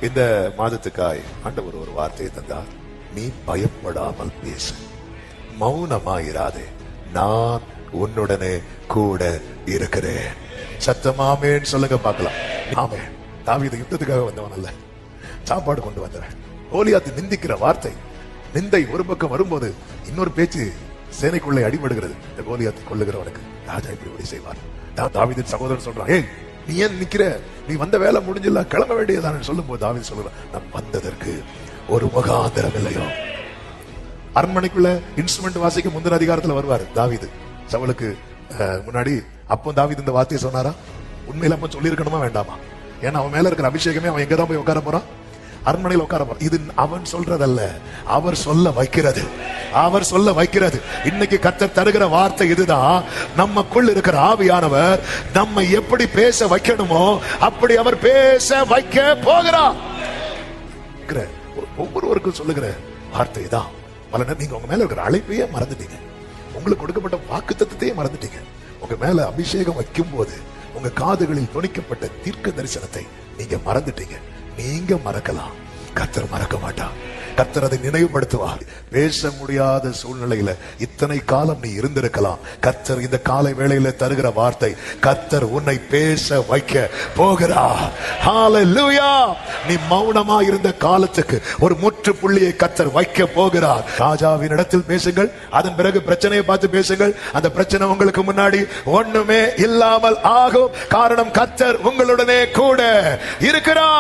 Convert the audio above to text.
இந்த மாதத்துக்காய் ஆண்டவர் ஒரு வார்த்தையை தந்தார். நீ பயப்படாமல் பேசு, மௌனமாயிராதே, நான் உன்னுடனே கூட இருக்கிறேன். சத்தமாமேன்னு சொல்லுங்க பார்க்கலாம். ஆமே. தாவீது யுத்தத்துக்காக வந்தவன் அல்ல, சாப்பாடு கொண்டு வந்தவன். கோலியாத்து நிந்திக்கிற வார்த்தை, நிந்தை ஒரு பக்கம் வரும்போது இன்னொரு பேச்சு சேனைக்குள்ளே அடிபடுகிறது. இந்த கோலியாத்தை கொள்ளுகிறவனுக்கு ராஜா இப்படி செய்வார். தாவீதின் சகோதரன் சொல்றான், ஏய் நீ ஏன் நிக்கிற, நீ வந்த வேலை முடிஞ்சல, கிளம்ப வேண்டியதான் சொல்லும் போது தாவீது சொல்றான், நான் வந்ததற்கு ஒரு முகாந்திரம் இல்லையோ. அரண்மனைக்குள்ள இன்ஸ்ட்ருமெண்ட் வாசிக்க முந்தின அதிகாரத்துல வருவாரு தாவீது சவுலுக்கு முன்னாடி. அப்போ தாவீது இந்த வார்த்தையை சொன்னாரா? உண்மையில அப்ப சொல்லி இருக்கணுமா வேண்டாமா? ஏன்னா அவன் மேல இருக்கிற அபிஷேகமே அவன் எங்கதான் போய் உட்கார போறான், அரண்மனையில் உட்கார போறான். இது அவன் சொல்றதல்ல, அவர் சொல்ல வைக்கிறது, அவர் சொல்ல வைக்கிறது. இன்னைக்கு கர்த்தர் தருகிற வார்த்தை இதுதான். நமக்குள் இருக்கிற ஆவியானவர் நம்ம எப்படி பேச வைக்கணுமோ அப்படி அவர் பேச வைக்க போகிறார். ஒவ்வொருவருக்கும் சொல்லுகிற வார்த்தை தான். பல நேரம் நீங்க உங்க மேல இருக்கிற அழைப்பையே மறந்துட்டீங்க, உங்களுக்கு கொடுக்கப்பட்ட வாக்குத்தத்தத்தையே மறந்துட்டீங்க. உங்க மேல அபிஷேகம் வைக்கும் போது உங்க காதுகளில் துணிக்கப்பட்ட தீர்க்க தரிசனத்தை நீங்க மறந்துட்டீங்க. நீங்க மறக்கலாம், கர்த்தர் மறக்க மாட்டார். கர்த்தர் அதை நினைவுபடுத்துவார். பேச முடியாத சூழ்நிலையில இத்தனை காலம் நீ இருந்திருக்கலாம். கர்த்தர் இந்த காலை வேளையில தருகிற வார்த்தை, கர்த்தர் உன்னை பேச வைக்க போகிறார். ஹல்லேலூயா. நீ மௌனமா இருந்த காலத்துக்கு ஒரு முற்றுப்புள்ளியை கர்த்தர் வைக்க போகிறார். ராஜாவின் இடத்தில் பேசுங்கள், அதன் பிறகு பிரச்சனையை பார்த்து பேசுங்கள். அந்த பிரச்சனை உங்களுக்கு முன்னாடி ஒண்ணுமே இல்லாமல் ஆகும். காரணம், கர்த்தர் உங்களுடனே கூட இருக்கிறார்.